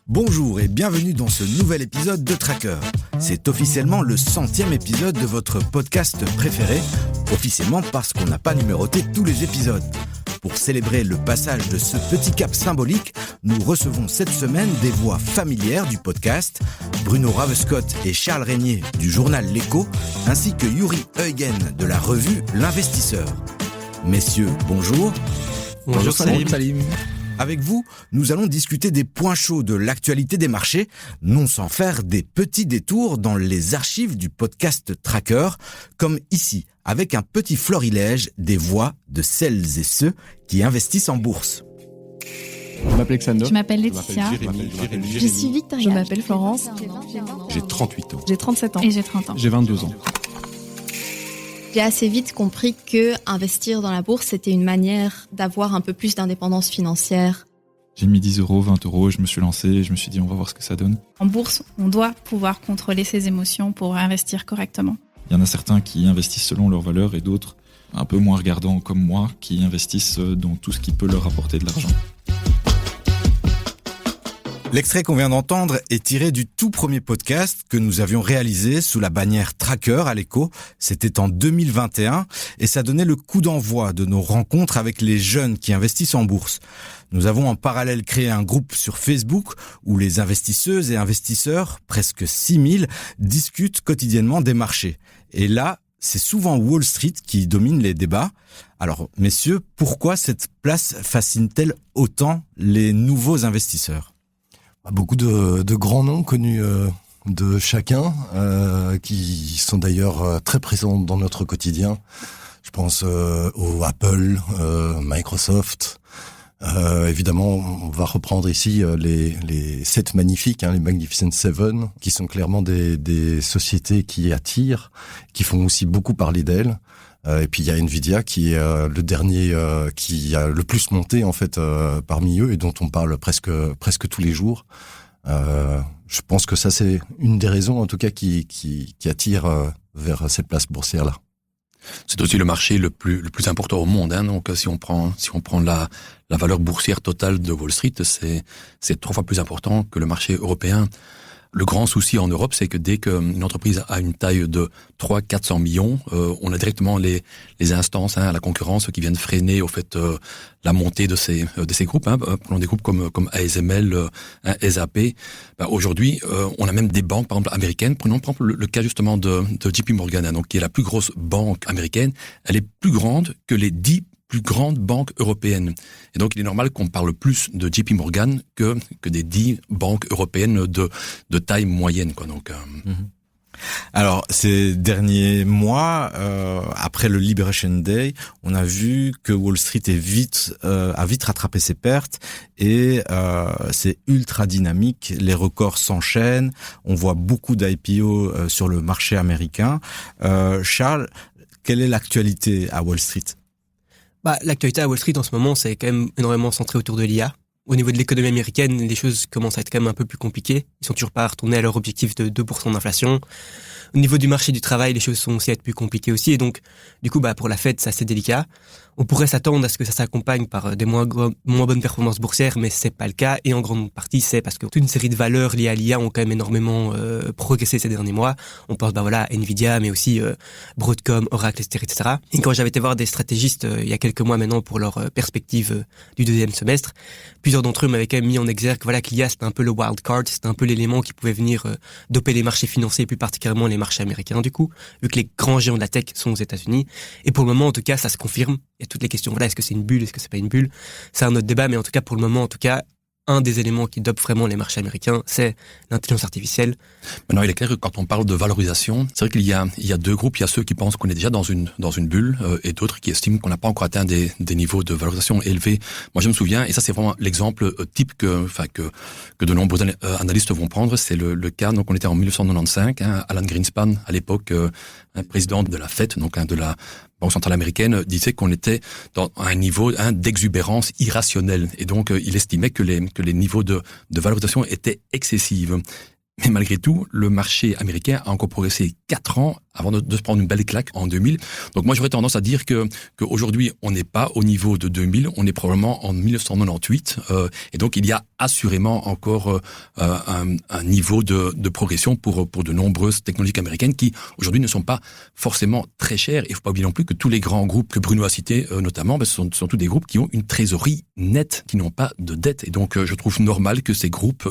Bonjour et bienvenue dans ce nouvel épisode de Tracker. C'est officiellement le 100e épisode de votre podcast préféré, officiellement parce qu'on n'a pas numéroté tous les épisodes. Pour célébrer le passage de ce petit cap symbolique, nous recevons cette semaine des voix familières du podcast, Bruno Ravescott et Charles Régnier du journal L'Écho, ainsi que Yuri Huygen de la revue L'Investisseur. Messieurs, bonjour. Bonjour Salim. Avec vous, nous allons discuter des points chauds de l'actualité des marchés, non sans faire des petits détours dans les archives du podcast Tracker, comme ici, avec un petit florilège des voix de celles et ceux qui investissent en bourse. Je m'appelle Xander. Je m'appelle Laetitia. Je suis Victoria. Je m'appelle Florence. J'ai 38 ans. J'ai 37 ans. Et j'ai 30 ans. J'ai 22 ans. J'ai assez vite compris que investir dans la bourse, c'était une manière d'avoir un peu plus d'indépendance financière. J'ai mis 10 euros, 20 euros, je me suis lancé et je me suis dit on va voir ce que ça donne. En bourse, on doit pouvoir contrôler ses émotions pour investir correctement. Il y en a certains qui investissent selon leurs valeurs et d'autres, un peu moins regardants comme moi, qui investissent dans tout ce qui peut leur apporter de l'argent. L'extrait qu'on vient d'entendre est tiré du tout premier podcast que nous avions réalisé sous la bannière Tracker à l'Écho. C'était en 2021 et ça donnait le coup d'envoi de nos rencontres avec les jeunes qui investissent en bourse. Nous avons en parallèle créé un groupe sur Facebook où les investisseuses et investisseurs, presque 6000, discutent quotidiennement des marchés. Et là, c'est souvent Wall Street qui domine les débats. Alors, messieurs, pourquoi cette place fascine-t-elle autant les nouveaux investisseurs ? Beaucoup de grands noms connus de chacun, qui sont d'ailleurs très présents dans notre quotidien. Je pense au Apple, Microsoft. Évidemment, on va reprendre ici les 7 magnifiques, les Magnificent Seven, qui sont clairement des sociétés qui attirent, qui font aussi beaucoup parler d'elles. Et puis il y a Nvidia qui est le dernier qui a le plus monté en fait parmi eux et dont on parle presque tous les jours. Je pense que ça c'est une des raisons en tout cas qui attire vers cette place boursière là. C'est aussi le marché le plus important au monde. Donc si on prend la valeur boursière totale de Wall Street, c'est 3 fois plus important que le marché européen. Le grand souci en Europe, c'est que dès qu'une entreprise a une taille de 300-400 millions, on a directement les instances, la concurrence qui viennent freiner au fait la montée de ces groupes. Prenons des groupes comme ASML, SAP. Aujourd'hui, on a même des banques, par exemple américaines. Prenons par exemple le cas justement de JP Morgan, donc qui est la plus grosse banque américaine. Elle est plus grande que les 10 plus grandes banques européennes. Et donc, il est normal qu'on parle plus de JP Morgan que des 10 banques européennes de taille moyenne, quoi. Donc, Alors, ces derniers mois, après le Liberation Day, on a vu que Wall Street a vite rattrapé ses pertes et c'est ultra dynamique. Les records s'enchaînent. On voit beaucoup d'IPO sur le marché américain. Charles, quelle est l'actualité à Wall Street ? L'actualité à Wall Street en ce moment, c'est quand même énormément centré autour de l'IA. Au niveau de l'économie américaine, les choses commencent à être quand même un peu plus compliquées. Ils sont toujours pas retournés à leur objectif de 2% d'inflation. Au niveau du marché du travail, les choses sont aussi à être plus compliquées aussi. Et donc, du coup, pour la Fed, c'est assez délicat. On pourrait s'attendre à ce que ça s'accompagne par des moins bonnes performances boursières, mais c'est pas le cas. Et en grande partie, c'est parce que toute une série de valeurs liées à l'IA ont quand même énormément progressé ces derniers mois. On pense à Nvidia, mais aussi Broadcom, Oracle, etc. Et quand j'avais été voir des stratégistes il y a quelques mois maintenant pour leur perspective du deuxième semestre, plusieurs d'entre eux m'avaient quand même mis en exergue que l'IA c'était un peu le wild card, c'était un peu l'élément qui pouvait venir doper les marchés financiers, plus particulièrement les marchés américains du coup, vu que les grands géants de la tech sont aux États-Unis. Et pour le moment, en tout cas, ça se confirme. Il y a toutes les questions, est-ce que c'est une bulle, est-ce que c'est pas une bulle? C'est un autre débat, mais en tout cas, pour le moment, un des éléments qui dope vraiment les marchés américains, c'est l'intelligence artificielle. Maintenant, il est clair que quand on parle de valorisation, c'est vrai qu'il y a 2 groupes. Il y a ceux qui pensent qu'on est déjà dans une bulle et d'autres qui estiment qu'on n'a pas encore atteint des niveaux de valorisation élevés. Moi, je me souviens, et ça, c'est vraiment l'exemple type que de nombreux analystes vont prendre. C'est le cas, donc on était en 1995, Alan Greenspan, à l'époque, président de la Fed, donc de la Banque centrale américaine, disait qu'on était dans un niveau d'exubérance irrationnelle. Et donc, il estimait que les niveaux de valorisation étaient excessifs. Mais malgré tout, le marché américain a encore progressé 4 ans avant de se prendre une belle claque en 2000. Donc moi, j'aurais tendance à dire qu'aujourd'hui, on n'est pas au niveau de 2000, on est probablement en 1998. Et donc, il y a assurément encore un niveau de progression pour de nombreuses technologies américaines qui, aujourd'hui, ne sont pas forcément très chères. Et il ne faut pas oublier non plus que tous les grands groupes que Bruno a cités, notamment, ce sont tous des groupes qui ont une trésorerie nette, qui n'ont pas de dette. Et donc, je trouve normal que ces groupes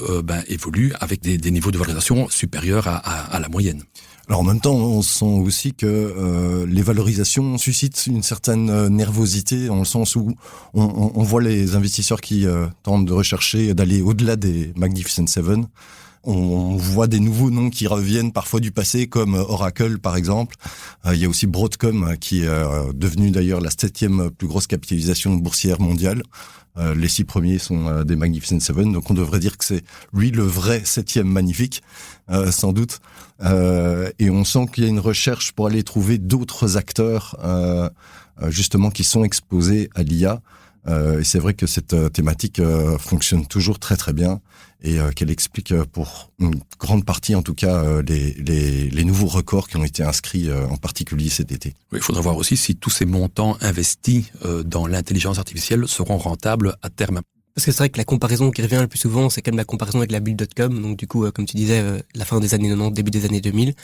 évoluent avec des niveaux de valorisation supérieurs à la moyenne. Alors en même temps, on sent aussi que les valorisations suscitent une certaine nervosité, dans le sens où on voit les investisseurs qui tentent de rechercher, d'aller au-delà des Magnificent Seven. On voit des nouveaux noms qui reviennent parfois du passé, comme Oracle par exemple. Il y a aussi Broadcom qui est devenu d'ailleurs la 7e plus grosse capitalisation boursière mondiale. Les 6 premiers sont des Magnificent Seven, donc on devrait dire que c'est lui le vrai 7e magnifique, sans doute. Et on sent qu'il y a une recherche pour aller trouver d'autres acteurs, justement, qui sont exposés à l'IA. Et c'est vrai que cette thématique fonctionne toujours très très bien et qu'elle explique pour une grande partie en tout cas les nouveaux records qui ont été inscrits en particulier cet été. Oui, il faudra voir aussi si tous ces montants investis dans l'intelligence artificielle seront rentables à terme. Parce que c'est vrai que la comparaison qui revient le plus souvent, c'est quand même la comparaison avec la bulle.com. Donc du coup, comme tu disais, la fin des années 90, début des années 2000. Et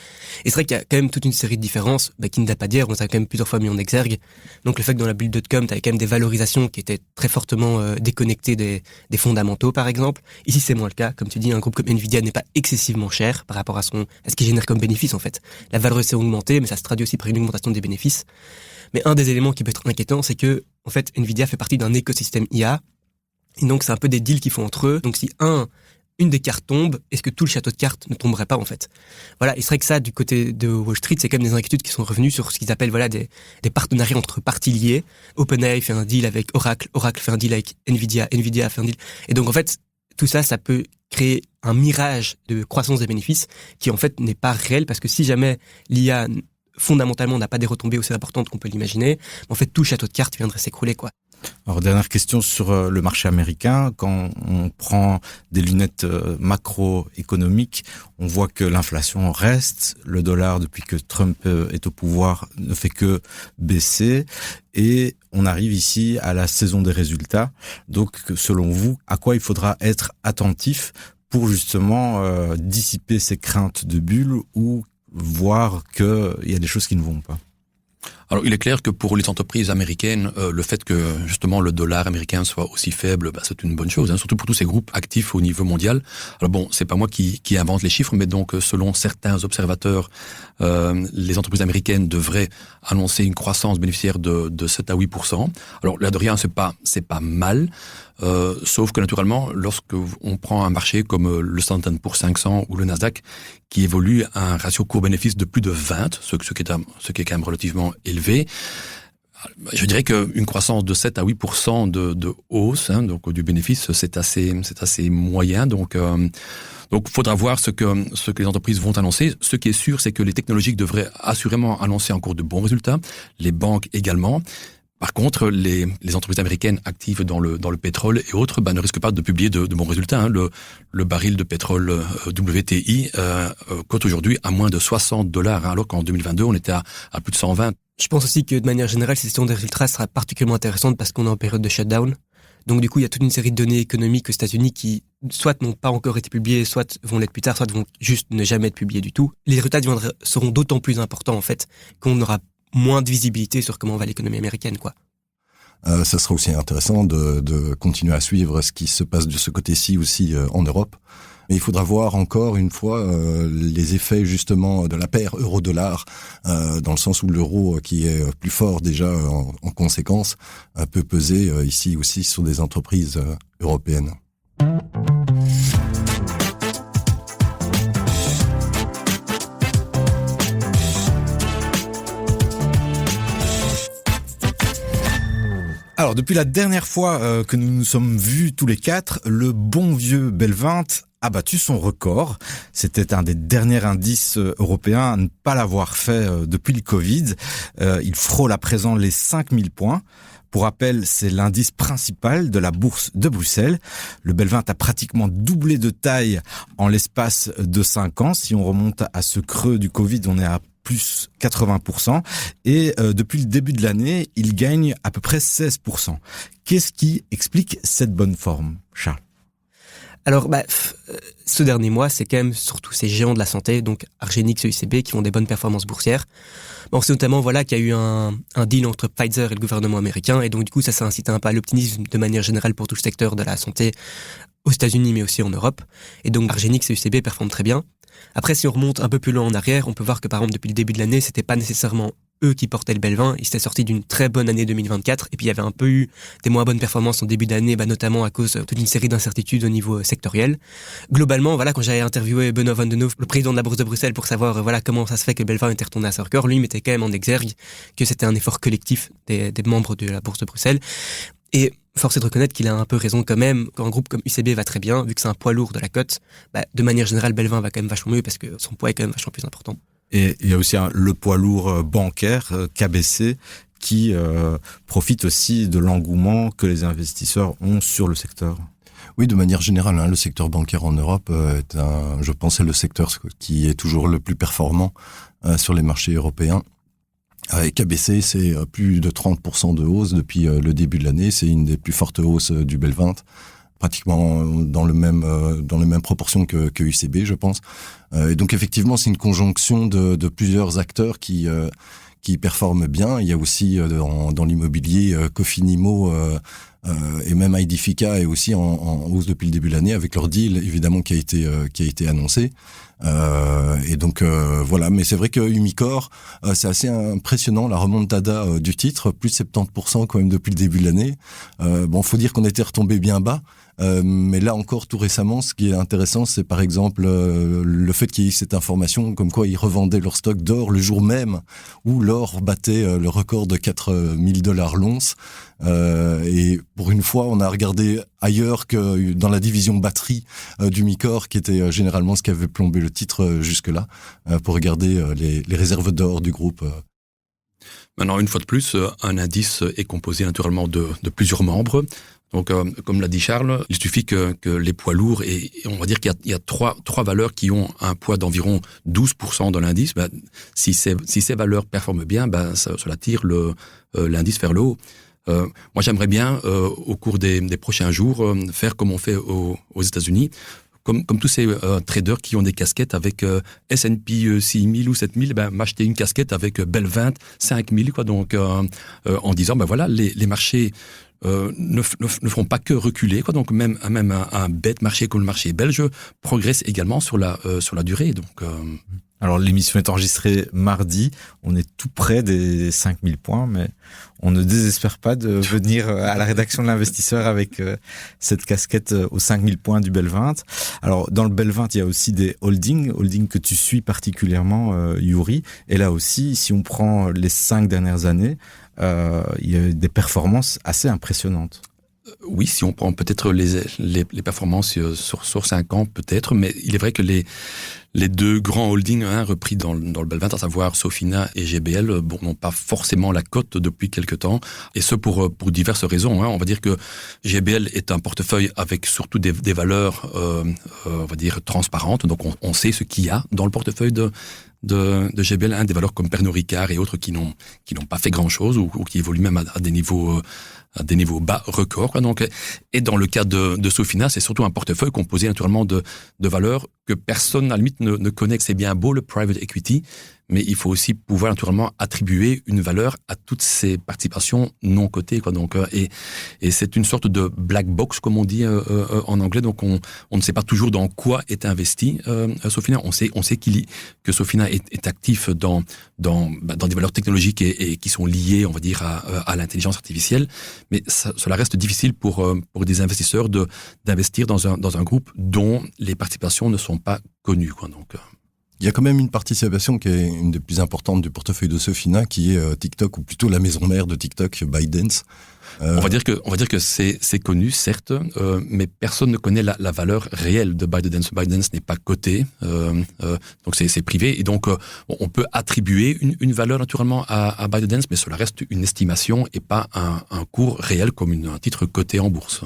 c'est vrai qu'il y a quand même toute une série de différences qui ne datent pas d'hier. On s'est quand même plusieurs fois mis en exergue. Donc le fait que dans la bulle.com, tu avais quand même des valorisations qui étaient très fortement déconnectées des fondamentaux, par exemple. Ici, c'est moins le cas. Comme tu dis, un groupe comme Nvidia n'est pas excessivement cher par rapport à ce qu'il génère comme bénéfice, en fait. La valorisation a augmenté, mais ça se traduit aussi par une augmentation des bénéfices. Mais un des éléments qui peut être inquiétant, c'est que, en fait, Nvidia fait partie d'un écosystème IA. Et donc, c'est un peu des deals qu'ils font entre eux. Donc, si une des cartes tombe, est-ce que tout le château de cartes ne tomberait pas, en fait? Voilà. Il serait que ça, du côté de Wall Street, c'est quand même des inquiétudes qui sont revenues sur ce qu'ils appellent, des partenariats entre parties liées. OpenAI fait un deal avec Oracle. Oracle fait un deal avec Nvidia. Nvidia fait un deal. Et donc, en fait, tout ça, ça peut créer un mirage de croissance des bénéfices qui, en fait, n'est pas réel parce que si jamais l'IA, fondamentalement, n'a pas des retombées aussi importantes qu'on peut l'imaginer, en fait, tout le château de cartes viendrait s'écrouler, quoi. Alors, dernière question sur le marché américain. Quand on prend des lunettes macroéconomiques, on voit que l'inflation reste. Le dollar, depuis que Trump est au pouvoir, ne fait que baisser. Et on arrive ici à la saison des résultats. Donc, selon vous, à quoi il faudra être attentif pour justement dissiper ces craintes de bulle ou voir qu'il y a des choses qui ne vont pas? Alors, il est clair que pour les entreprises américaines, le fait que justement le dollar américain soit aussi faible, c'est une bonne chose, surtout pour tous ces groupes actifs au niveau mondial. Alors bon, c'est pas moi qui invente les chiffres, mais donc selon certains observateurs, les entreprises américaines devraient annoncer une croissance bénéficiaire de 7 à 8%. Alors là de rien, c'est pas mal. Sauf que naturellement, lorsque on prend un marché comme le Standard & Poor's 500 ou le Nasdaq, qui évolue à un ratio court-bénéfice de plus de 20, ce qui est quand même relativement élevé, je dirais qu'une croissance de 7 à 8% de hausse, donc du bénéfice, c'est assez moyen. Donc, faudra voir ce que les entreprises vont annoncer. Ce qui est sûr, c'est que les technologiques devraient assurément annoncer encore de bons résultats, les banques également. Par contre, les entreprises américaines actives dans le pétrole et autres ne risquent pas de publier de bons résultats. Le baril de pétrole WTI cote aujourd'hui à moins de $60, alors qu'en 2022, on était à plus de 120. Je pense aussi que de manière générale, cette saison des résultats sera particulièrement intéressante parce qu'on est en période de shutdown. Donc du coup, il y a toute une série de données économiques aux États-Unis qui soit n'ont pas encore été publiées, soit vont l'être plus tard, soit vont juste ne jamais être publiées du tout. Les résultats seront d'autant plus importants en fait qu'on aura moins de visibilité sur comment va l'économie américaine, quoi. Ça sera aussi intéressant de continuer à suivre ce qui se passe de ce côté-ci aussi en Europe. Mais il faudra voir encore une fois les effets justement de la paire euro-dollar, dans le sens où l'euro qui est plus fort déjà en conséquence peut peser ici aussi sur des entreprises européennes. Alors, depuis la dernière fois que nous nous sommes vus tous les quatre, le bon vieux Belvint a battu son record. C'était un des derniers indices européens à ne pas l'avoir fait depuis le Covid. Il frôle à présent les 5000 points. Pour rappel, c'est l'indice principal de la bourse de Bruxelles. Le Belvint a pratiquement doublé de taille en l'espace de 5 ans. Si on remonte à ce creux du Covid, on est à plus 80%. Et depuis le début de l'année, il gagne à peu près 16%. Qu'est-ce qui explique cette bonne forme, Charles ? Alors, ce dernier mois, c'est quand même surtout ces géants de la santé, donc Argenix et UCB, qui font des bonnes performances boursières. On sait notamment qu'il y a eu un deal entre Pfizer et le gouvernement américain, et donc du coup, ça incité un peu à l'optimisme de manière générale pour tout le secteur de la santé aux États-Unis, mais aussi en Europe. Et donc, Argenix et UCB performent très bien. Après, si on remonte un peu plus loin en arrière, on peut voir que par exemple, depuis le début de l'année, c'était pas nécessairement eux qui portaient le Belvint. Ils s'étaient sortis d'une très bonne année 2024, et puis il y avait un peu eu des moins bonnes performances en début d'année, notamment à cause d'une série d'incertitudes au niveau sectoriel. Globalement, quand j'avais interviewé Benoît Van Den Hoof, le président de la Bourse de Bruxelles, pour savoir comment ça se fait que le Belvint était retourné à ses records, lui mettait quand même en exergue que c'était un effort collectif des membres de la Bourse de Bruxelles. Et force est de reconnaître qu'il a un peu raison quand même. Quand un groupe comme UCB va très bien, vu que c'est un poids lourd de la cote, de manière générale, Belvint va quand même vachement mieux parce que son poids est quand même vachement plus important. Et il y a aussi le poids lourd bancaire, KBC, qui profite aussi de l'engouement que les investisseurs ont sur le secteur. Oui, de manière générale, le secteur bancaire en Europe je pense, c'est le secteur qui est toujours le plus performant sur les marchés européens. Et KBC, c'est plus de 30% de hausse depuis le début de l'année. C'est une des plus fortes hausses du Belvint, pratiquement dans les mêmes proportions que UCB, je pense. Et donc effectivement, c'est une conjonction de plusieurs acteurs qui performent bien. Il y a aussi dans l'immobilier Cofinimo et même Aedifica est aussi en hausse depuis le début de l'année avec leur deal évidemment qui a été annoncé. Et donc voilà, mais c'est vrai que Umicore, c'est assez impressionnant la remontada du titre, plus de 70% quand même depuis le début de l'année. Faut dire qu'on était retombé bien bas. Mais là encore, tout récemment, ce qui est intéressant, c'est par exemple le fait qu'il y ait cette information comme quoi ils revendaient leur stock d'or le jour même où l'or battait le record de $4,000 l'once. Et pour une fois, on a regardé ailleurs que dans la division batterie d'Umicore, qui était généralement ce qui avait plombé le titre jusque-là, pour regarder les réserves d'or du groupe. Maintenant, une fois de plus, un indice est composé naturellement de plusieurs membres. Donc, comme l'a dit Charles, il suffit que les poids lourds, et on va dire qu'il y a trois valeurs qui ont un poids d'environ 12% dans l'indice. Si ces valeurs performent bien, cela tire l'indice vers le haut. Moi, j'aimerais bien, au cours des prochains jours, faire comme on fait aux États-Unis. Comme tous ces traders qui ont des casquettes avec S&P 6000 ou 7000, m'acheter une casquette avec Belvint 5000, quoi. Donc, en disant, les marchés ne font pas que reculer, quoi. Donc, même un bête marché comme le marché belge progresse également sur la durée. Donc, Alors, l'émission est enregistrée mardi. On est tout près des 5000 points, mais on ne désespère pas de venir à la rédaction de l'Investisseur avec cette casquette aux 5000 points du Belvint. Alors, dans le Belvint, il y a aussi des holdings que tu suis particulièrement, Yuri. Et là aussi, si on prend les 5 dernières années, il y a des performances assez impressionnantes. Oui, si on prend peut-être les performances sur 5 ans, peut-être, mais il est vrai que les deux grands holdings repris dans le Belvint, à savoir Sofina et GBL, n'ont pas forcément la cote depuis quelque temps, et ce pour diverses raisons. On va dire que GBL est un portefeuille avec surtout des valeurs, on va dire, transparentes, donc on sait ce qu'il y a dans le portefeuille de GBL, des valeurs comme Pernod Ricard et autres qui n'ont pas fait grand-chose ou qui évoluent même à des niveaux bas records, quoi. Donc, et dans le cas de Sofina, c'est surtout un portefeuille composé naturellement de valeurs que personne à la limite ne connaît. C'est bien beau le private equity, mais il faut aussi pouvoir naturellement attribuer une valeur à toutes ces participations non cotées, quoi. Donc, et c'est une sorte de black box, comme on dit en anglais. Donc, on ne sait pas toujours dans quoi est investi Sofina. On sait que Sofina est actif dans des valeurs technologiques et qui sont liées, on va dire, à l'intelligence artificielle. Mais cela reste difficile pour des investisseurs d'investir dans un groupe dont les participations ne sont pas connues, quoi. Donc, Il y a quand même une participation qui est une des plus importantes du portefeuille de Sofina, qui est TikTok, ou plutôt la maison mère de TikTok, ByteDance. On va dire que c'est connu, certes, mais personne ne connaît la valeur réelle de ByteDance. ByteDance n'est pas coté, donc c'est privé, et donc on peut attribuer une valeur naturellement à ByteDance, mais cela reste une estimation et pas un cours réel comme un titre coté en bourse.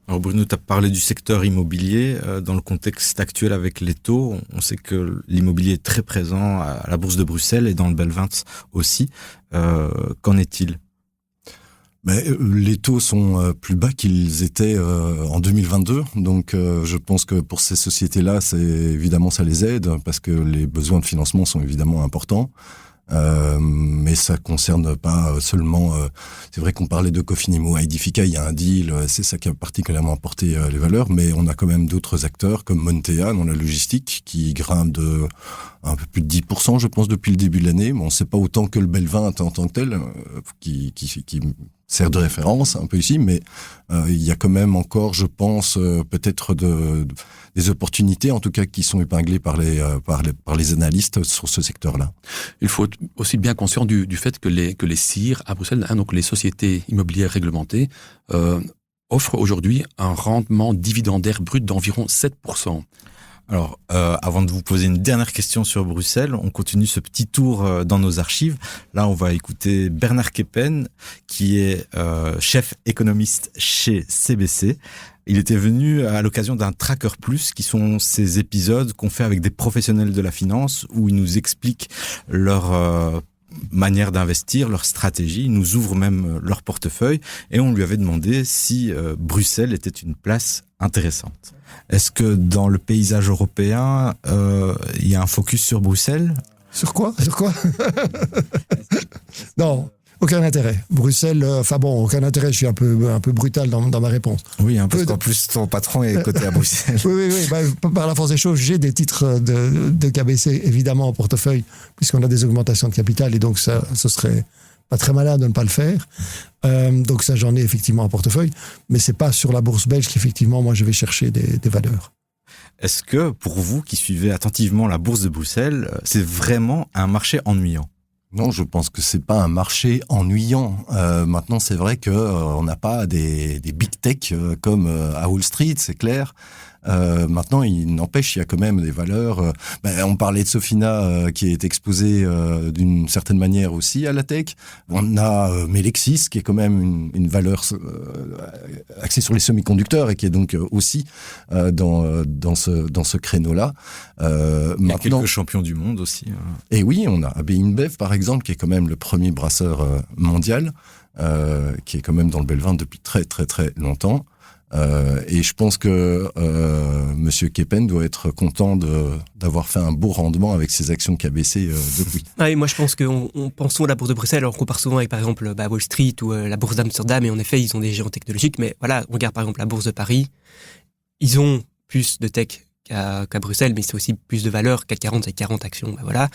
Alors Bruno, tu as parlé du secteur immobilier. Dans le contexte actuel avec les taux, on sait que l'immobilier est très présent à la bourse de Bruxelles et dans le Belvint aussi. Qu'en est-il ? Mais les taux sont plus bas qu'ils étaient en 2022, donc je pense que pour ces sociétés-là, évidemment ça les aide parce que les besoins de financement sont évidemment importants. Mais ça concerne pas seulement. C'est vrai qu'on parlait de Cofinimo, Edifica, il y a un deal, c'est ça qui a particulièrement apporté les valeurs, mais on a quand même d'autres acteurs comme Montea dans la logistique qui grimpe de un peu plus de 10%, je pense, depuis le début de l'année. Bon, c'est pas autant que le Belvint en tant que tel, qui sert de référence un peu ici, mais il y a quand même encore, je pense, peut-être des opportunités, en tout cas, qui sont épinglées par les analystes sur ce secteur-là. Il faut aussi bien conscient du fait que les CIR à Bruxelles, donc les sociétés immobilières réglementées, offrent aujourd'hui un rendement dividendaire brut d'environ 7%. Alors, avant de vous poser une dernière question sur Bruxelles, on continue ce petit tour dans nos archives. Là, on va écouter Bernard Keppen, qui est chef économiste chez CBC. Il était venu à l'occasion d'un Tracker Plus, qui sont ces épisodes qu'on fait avec des professionnels de la finance, où ils nous expliquent leur manière d'investir, leur stratégie. Ils nous ouvrent même leur portefeuille. Et on lui avait demandé si Bruxelles était une place intéressante. Est-ce que dans le paysage européen, il y a un focus sur Bruxelles ? Sur quoi ? Non, aucun intérêt. Bruxelles, aucun intérêt. Je suis un peu brutal dans ma réponse. Oui, parce qu'en plus, ton patron est coté à Bruxelles. Oui. Par la force des choses, j'ai des titres de KBC, évidemment, en portefeuille, puisqu'on a des augmentations de capital, et donc ce serait pas très malin de ne pas le faire. Donc ça, j'en ai effectivement en portefeuille, mais c'est pas sur la bourse belge qu'effectivement, moi, je vais chercher des valeurs. Est-ce que, pour vous qui suivez attentivement la bourse de Bruxelles, c'est vraiment un marché ennuyant ? Non, je pense que c'est pas un marché ennuyant. Maintenant, c'est vrai que on n'a pas des big tech comme à Wall Street, c'est clair. Maintenant, il n'empêche, il y a quand même des valeurs. On parlait de Sofina qui est exposée d'une certaine manière aussi à la tech. On a Melexis qui est quand même une valeur axée sur les semi-conducteurs et qui est donc aussi dans ce créneau-là. Il y a quelques champions du monde aussi. Et oui, on a AB InBev par exemple qui est quand même le premier brasseur mondial, qui est quand même dans le Belvint depuis très très très longtemps. Et je pense que Monsieur Keppen doit être content d'avoir fait un beau rendement avec ses actions KBC depuis. Et moi je pense qu'on pense à la bourse de Bruxelles, alors qu'on compare souvent avec par exemple Wall Street ou la bourse d'Amsterdam, et en effet ils ont des géants technologiques, mais voilà, on regarde par exemple la bourse de Paris, ils ont plus de tech qu'à Bruxelles, mais c'est aussi plus de valeur. CAC 40, c'est 40 actions, voilà.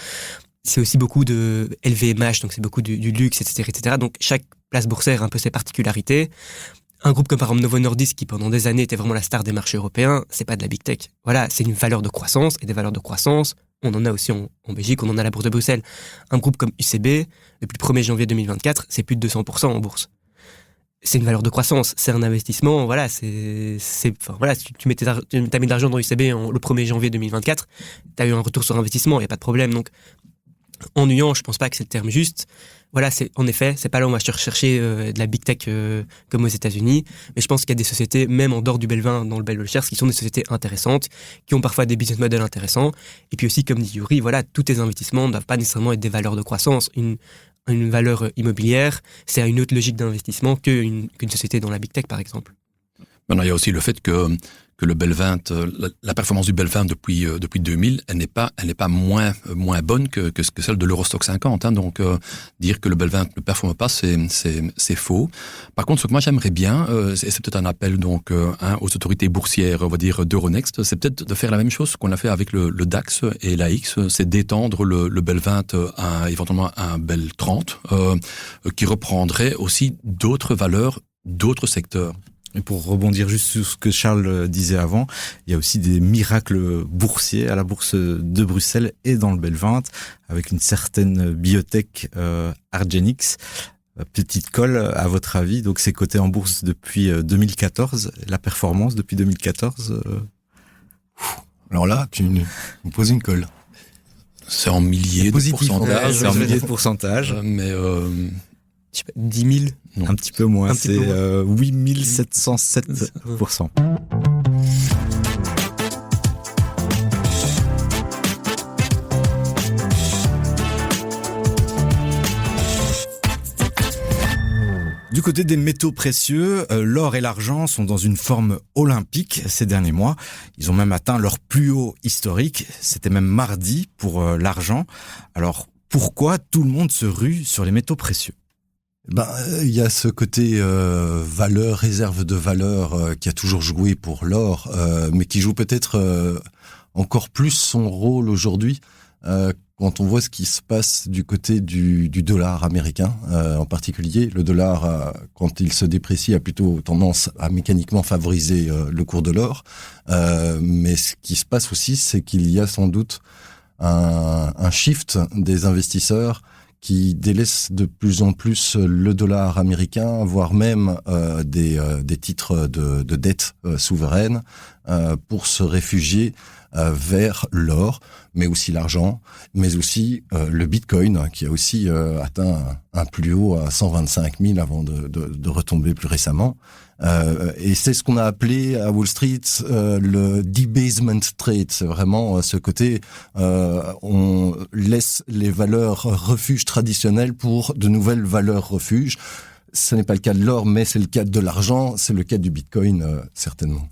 C'est aussi beaucoup de LVMH, donc c'est beaucoup du luxe, etc. Donc chaque place boursière a un peu ses particularités. Un groupe comme par exemple Novo Nordisk, qui pendant des années était vraiment la star des marchés européens, c'est pas de la big tech. Voilà, c'est une valeur de croissance, et des valeurs de croissance, on en a aussi en Belgique, on en a à la bourse de Bruxelles. Un groupe comme UCB, depuis le 1er janvier 2024, c'est plus de 200% en bourse. C'est une valeur de croissance, c'est un investissement, voilà, si tu t'as mis de l'argent dans UCB le 1er janvier 2024, t'as eu un retour sur investissement, il n'y a pas de problème. Donc, ennuyant, je pense pas que c'est le terme juste. Voilà, en effet, c'est pas là où on va chercher de la big tech comme aux États-Unis, mais je pense qu'il y a des sociétés, même en dehors du Belvin, dans le Belge-Shares, qui sont des sociétés intéressantes, qui ont parfois des business models intéressants. Et puis aussi, comme dit Yuri, voilà, tous tes investissements ne doivent pas nécessairement être des valeurs de croissance. Une valeur immobilière, c'est une autre logique d'investissement qu'une société dans la big tech, par exemple. Maintenant, il y a aussi le fait que le Belvint, la performance du Belvint depuis 2000, elle n'est pas moins bonne que celle de l'Eurostock 50. Donc dire que le Belvint ne performe pas, c'est faux. Par contre, ce que moi j'aimerais bien, c'est peut-être un appel donc aux autorités boursières, on va dire d'Euronext, c'est peut-être de faire la même chose qu'on a fait avec le DAX et l'AX, c'est d'étendre le Belvint à éventuellement un Bel 30, qui reprendrait aussi d'autres valeurs, d'autres secteurs. Et pour rebondir juste sur ce que Charles disait avant, il y a aussi des miracles boursiers à la bourse de Bruxelles et dans le Belvint, avec une certaine biotech Argenix. Petite colle, à votre avis, donc c'est coté en bourse depuis 2014. La performance depuis 2014 Alors là, tu me poses une colle. C'est en milliers de pourcentages. C'est en milliers de pourcentages. Mais Je sais pas, 10 000. non. Un petit peu moins, Un petit c'est peu moins. 8707%. Du côté des métaux précieux, l'or et l'argent sont dans une forme olympique ces derniers mois. Ils ont même atteint leur plus haut historique. C'était même mardi pour l'argent. Alors, pourquoi tout le monde se rue sur les métaux précieux ? Il y a ce côté valeur, réserve de valeur qui a toujours joué pour l'or, mais qui joue peut-être encore plus son rôle aujourd'hui quand on voit ce qui se passe du côté du dollar américain, en particulier. Le dollar, quand il se déprécie, a plutôt tendance à mécaniquement favoriser le cours de l'or. Mais ce qui se passe aussi, c'est qu'il y a sans doute un shift des investisseurs qui délaissent de plus en plus le dollar américain, voire même des titres de dette souveraine, pour se réfugier vers l'or, mais aussi l'argent, mais aussi le Bitcoin, qui a aussi atteint un plus haut à 125 000 avant de retomber plus récemment. Et c'est ce qu'on a appelé à Wall Street le debasement trade. C'est vraiment ce côté, on laisse les valeurs refuges traditionnelles pour de nouvelles valeurs refuges. Ce n'est pas le cas de l'or, mais c'est le cas de l'argent, c'est le cas du Bitcoin, certainement.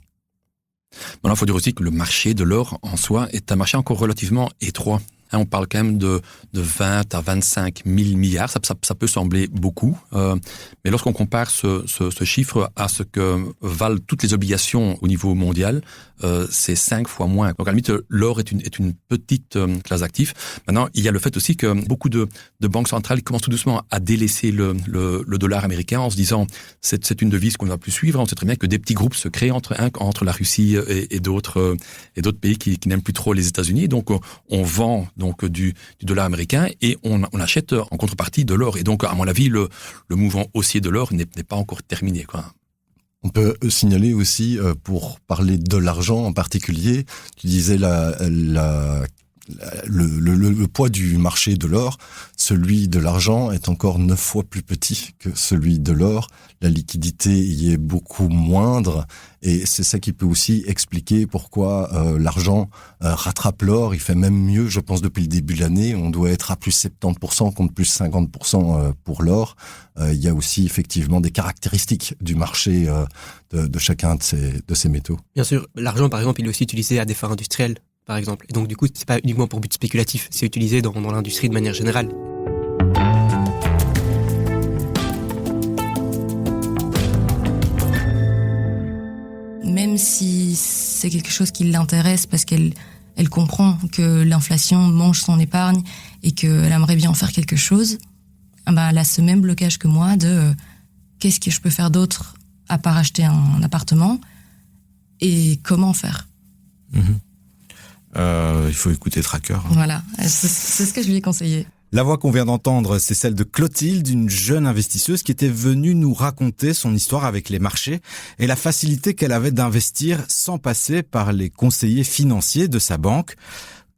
Maintenant, il faut dire aussi que le marché de l'or en soi est un marché encore relativement étroit. On parle quand même de 20 à 25 000 milliards. Ça peut sembler beaucoup, mais lorsqu'on compare ce chiffre à ce que valent toutes les obligations au niveau mondial, c'est 5 fois moins. Donc à la limite, l'or est une petite classe d'actifs. Maintenant, il y a le fait aussi que beaucoup de banques centrales commencent tout doucement à délaisser le dollar américain en se disant c'est une devise qu'on ne va plus suivre. On sait très bien que des petits groupes se créent entre la Russie et d'autres pays qui n'aiment plus trop les États-Unis. Donc on vend donc du dollar américain et on achète en contrepartie de l'or. Et donc, à mon avis, le mouvement haussier de l'or n'est pas encore terminé, quoi. On peut signaler aussi, pour parler de l'argent en particulier, tu disais le poids du marché de l'or, celui de l'argent est encore 9 fois plus petit que celui de l'or. La liquidité y est beaucoup moindre et c'est ça qui peut aussi expliquer pourquoi l'argent rattrape l'or. Il fait même mieux, je pense, depuis le début de l'année. On doit être à plus 70% contre plus 50% pour l'or. Il y a aussi effectivement des caractéristiques du marché de chacun de ces métaux. Bien sûr, l'argent, par exemple, il est aussi utilisé à des fins industrielles, par exemple. Et donc, du coup, c'est pas uniquement pour but spéculatif, c'est utilisé dans l'industrie de manière générale. Même si c'est quelque chose qui l'intéresse parce qu'elle comprend que l'inflation mange son épargne et qu'elle aimerait bien en faire quelque chose, elle a ce même blocage que moi de qu'est-ce que je peux faire d'autre à part acheter un appartement et comment faire. Il faut écouter Tracker. Voilà, c'est ce que je lui ai conseillé. La voix qu'on vient d'entendre, c'est celle de Clotilde, une jeune investisseuse qui était venue nous raconter son histoire avec les marchés et la facilité qu'elle avait d'investir sans passer par les conseillers financiers de sa banque.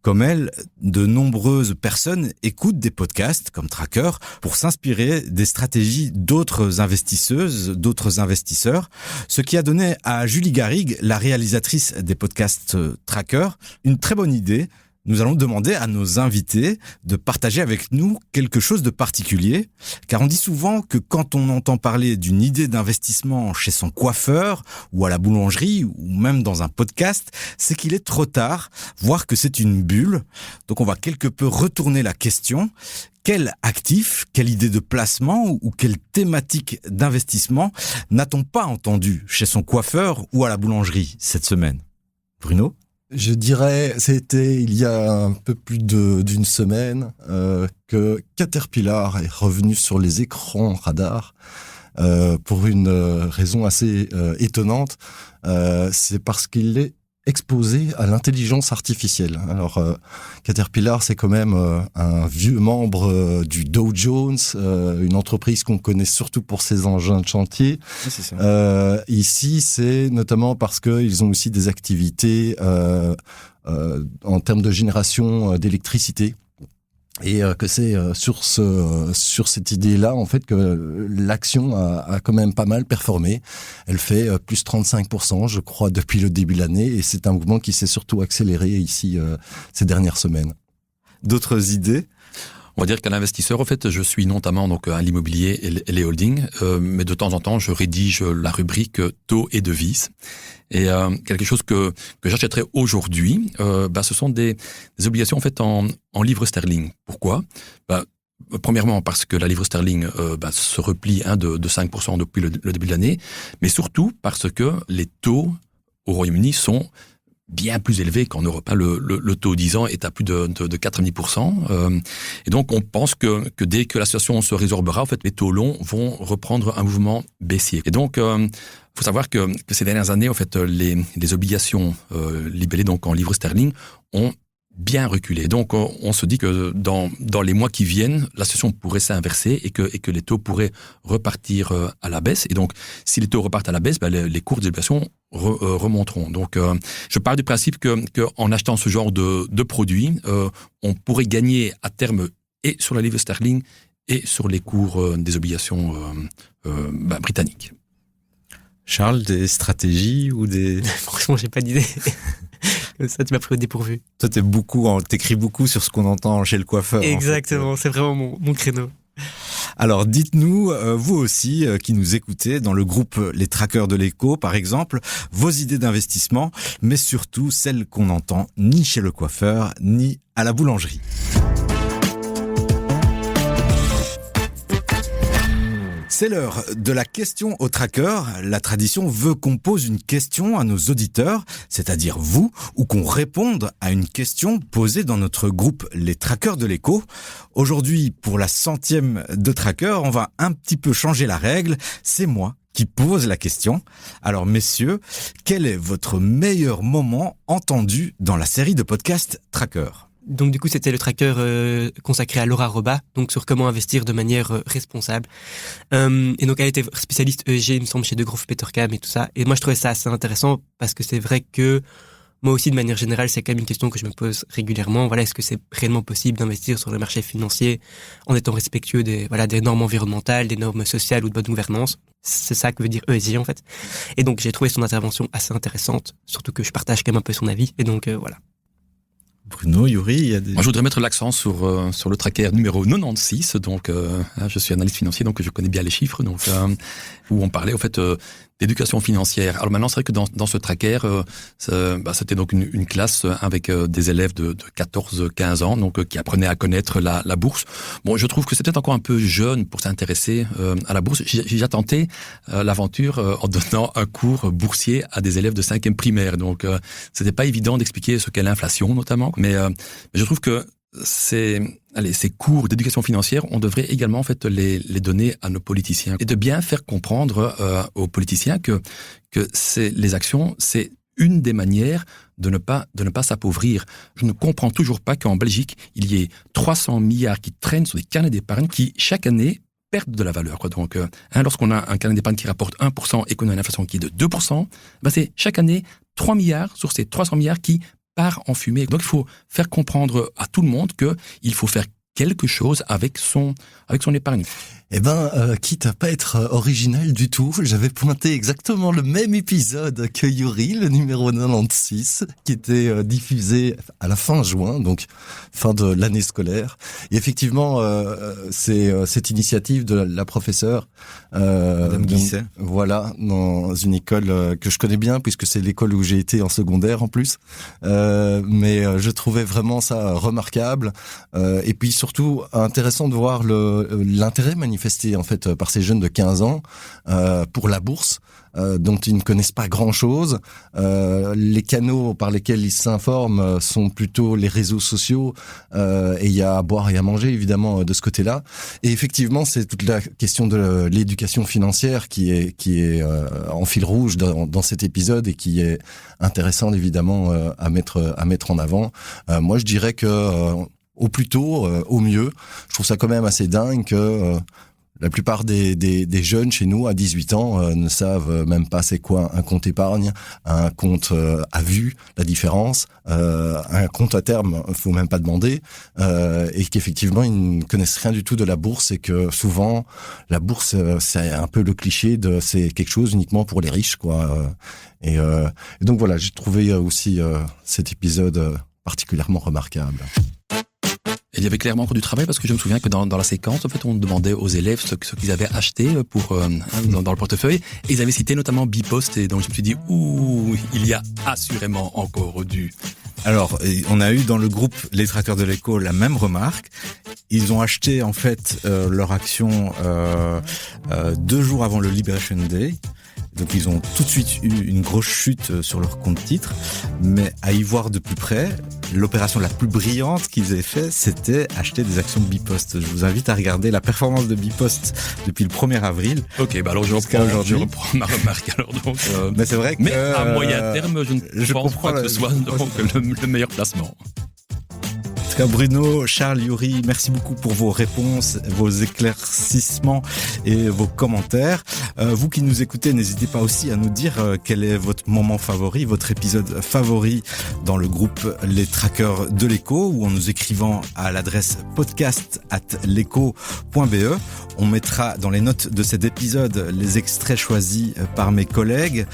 Comme elle, de nombreuses personnes écoutent des podcasts comme Tracker pour s'inspirer des stratégies d'autres investisseuses, d'autres investisseurs. Ce qui a donné à Julie Garrigue, la réalisatrice des podcasts Tracker, une très bonne idée. Nous allons demander à nos invités de partager avec nous quelque chose de particulier, car on dit souvent que quand on entend parler d'une idée d'investissement chez son coiffeur ou à la boulangerie ou même dans un podcast, c'est qu'il est trop tard, voire que c'est une bulle. Donc on va quelque peu retourner la question. Quel actif, quelle idée de placement ou quelle thématique d'investissement n'a-t-on pas entendu chez son coiffeur ou à la boulangerie cette semaine ? Bruno ? Je dirais, c'était il y a un peu plus d'une semaine que Caterpillar est revenu sur les écrans radars pour une raison assez étonnante. C'est parce qu'il est exposé à l'intelligence artificielle. Alors, Caterpillar, c'est quand même un vieux membre du Dow Jones, une entreprise qu'on connaît surtout pour ses engins de chantier. Oui, c'est ça. Ici, c'est notamment parce qu'ils ont aussi des activités en termes de génération d'électricité. Et que c'est sur cette idée-là, en fait, que l'action a quand même pas mal performé. Elle fait plus 35%, je crois, depuis le début de l'année. Et c'est un mouvement qui s'est surtout accéléré ici ces dernières semaines. D'autres idées? On va dire qu'un investisseur, en fait, je suis notamment donc à l'immobilier et les holdings, mais de temps en temps, je rédige la rubrique taux et devises. Et quelque chose que j'achèterais aujourd'hui, ce sont des obligations en fait en livres sterling. Pourquoi? Premièrement parce que la livre sterling se replie de 5% depuis le début de l'année, mais surtout parce que les taux au Royaume-Uni sont bien plus élevé qu'en Europe. Le taux 10 ans est à plus de 4,5%. Et donc, on pense que dès que la situation se résorbera, en fait, les taux longs vont reprendre un mouvement baissier. Et donc, faut savoir que ces dernières années, en fait, les obligations libellées donc en livres sterling ont bien reculé. Donc, on se dit que dans les mois qui viennent, la situation pourrait s'inverser et que les taux pourraient repartir à la baisse. Et donc, si les taux repartent à la baisse, les cours des obligations remonteront. Donc, je pars du principe que en achetant ce genre de produits, on pourrait gagner à terme et sur la livre sterling et sur les cours des obligations britanniques. Charles, des stratégies ou des... Franchement, j'ai pas d'idée. Ça, tu m'as pris au dépourvu. Toi, t'écris beaucoup sur ce qu'on entend chez le coiffeur. Exactement, en fait. C'est vraiment mon créneau. Alors, dites-nous, vous aussi, qui nous écoutez, dans le groupe Les Traqueurs de l'écho, par exemple, vos idées d'investissement, mais surtout celles qu'on n'entend ni chez le coiffeur, ni à la boulangerie. C'est l'heure de la question au tracker. La tradition veut qu'on pose une question à nos auditeurs, c'est-à-dire vous, ou qu'on réponde à une question posée dans notre groupe Les Traqueurs de l'écho. Aujourd'hui, pour la 100e de Tracker, on va un petit peu changer la règle. C'est moi qui pose la question. Alors messieurs, quel est votre meilleur moment entendu dans la série de podcasts Tracker ? Donc du coup, c'était le tracker consacré à Laura Roba, donc sur comment investir de manière responsable. Et donc elle était spécialiste ESG, il me semble, chez De Groot Petercam et tout ça. Et moi, je trouvais ça assez intéressant parce que c'est vrai que moi aussi, de manière générale, c'est quand même une question que je me pose régulièrement. Voilà, est-ce que c'est réellement possible d'investir sur le marché financier en étant respectueux des normes environnementales, des normes sociales ou de bonne gouvernance? C'est ça que veut dire ESG en fait. Et donc j'ai trouvé son intervention assez intéressante, surtout que je partage quand même un peu son avis. Et donc voilà. Bruno, Yuri, il y a des... Moi, je voudrais mettre l'accent sur le tracker numéro 96. Donc, je suis analyste financier, donc je connais bien les chiffres. Donc, où on parlait, en fait, d'éducation financière. Alors maintenant, c'est vrai que dans ce tracker, c'était donc une classe avec des élèves de 14-15 ans, donc qui apprenaient à connaître la bourse. Bon, je trouve que c'est peut-être encore un peu jeune pour s'intéresser à la bourse. J'ai déjà tenté l'aventure en donnant un cours boursier à des élèves de 5e primaire. Donc, c'était pas évident d'expliquer ce qu'est l'inflation, notamment. Mais je trouve que ces cours d'éducation financière, on devrait également en fait les donner à nos politiciens et de bien faire comprendre aux politiciens que les actions, c'est une des manières de ne pas s'appauvrir. Je ne comprends toujours pas qu'en Belgique, il y ait 300 milliards qui traînent sur des carnets d'épargne qui chaque année perdent de la valeur. Donc, lorsqu'on a un carnet d'épargne qui rapporte 1% et qu'on a une inflation qui est de 2%, c'est chaque année 3 milliards sur ces 300 milliards qui part en fumée. Donc, il faut faire comprendre à tout le monde qu'il faut faire quelque chose avec son épargne. Eh ben, quitte à pas être original du tout, j'avais pointé exactement le même épisode que Yuri, le numéro 96, qui était diffusé à la fin juin, donc fin de l'année scolaire. Et effectivement, c'est cette initiative de la professeure Madame Guisset. Voilà, dans une école que je connais bien, puisque c'est l'école où j'ai été en secondaire en plus. Mais je trouvais vraiment ça remarquable. Et puis surtout intéressant de voir l'intérêt manifeste manifestée en fait par ces jeunes de 15 ans pour la bourse, dont ils ne connaissent pas grand-chose. Les canaux par lesquels ils s'informent sont plutôt les réseaux sociaux, et il y a à boire et à manger évidemment de ce côté-là. Et effectivement, c'est toute la question de l'éducation financière qui est en fil rouge dans cet épisode et qui est intéressante évidemment à mettre en avant. Moi, je dirais que au plus tôt, au mieux. Je trouve ça quand même assez dingue que la plupart des jeunes chez nous, à 18 ans, ne savent même pas c'est quoi un compte épargne, un compte à vue, la différence, un compte à terme, faut même pas demander, et qu'effectivement, ils ne connaissent rien du tout de la bourse et que souvent, la bourse, c'est un peu le cliché de c'est quelque chose uniquement pour les riches, quoi. Et donc voilà, j'ai trouvé aussi cet épisode particulièrement remarquable. Et il y avait clairement encore du travail parce que je me souviens que dans la séquence, en fait, on demandait aux élèves ce qu'ils avaient acheté pour dans le portefeuille, et ils avaient cité notamment Bipost, et donc je me suis dit il y a assurément encore du. Alors, on a eu dans le groupe Les Traqueurs de l'Écho la même remarque. Ils ont acheté en fait leur action 2 jours avant le Liberation Day. Donc ils ont tout de suite eu une grosse chute sur leur compte titre, mais à y voir de plus près, l'opération la plus brillante qu'ils aient fait, c'était acheter des actions de Bipost. Je vous invite à regarder la performance de Bipost depuis le 1er avril. Ok, bah alors je reprends ma remarque alors donc. Mais c'est vrai que à moyen terme, je ne pense pas que ce soit donc le meilleur placement. En tout cas, Bruno, Charles, Yuri, merci beaucoup pour vos réponses, vos éclaircissements et vos commentaires. Vous qui nous écoutez, n'hésitez pas aussi à nous dire quel est votre moment favori, votre épisode favori dans le groupe Les Traqueurs de l'Écho, ou en nous écrivant à l'adresse podcast@leco.be. On mettra dans les notes de cet épisode les extraits choisis par mes collègues.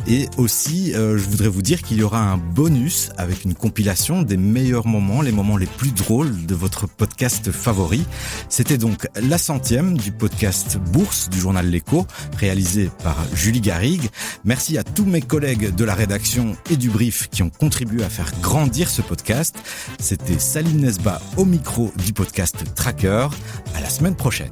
Et aussi, je voudrais vous dire qu'il y aura un bonus avec une compilation des meilleurs moments, les moments les plus drôles de votre podcast favori. C'était donc la 100e du podcast Bourse du journal L'Écho, réalisé par Julie Garrigue. Merci à tous mes collègues de la rédaction et du brief qui ont contribué à faire grandir ce podcast. C'était Saline Nesba au micro du podcast Tracker. À la semaine prochaine.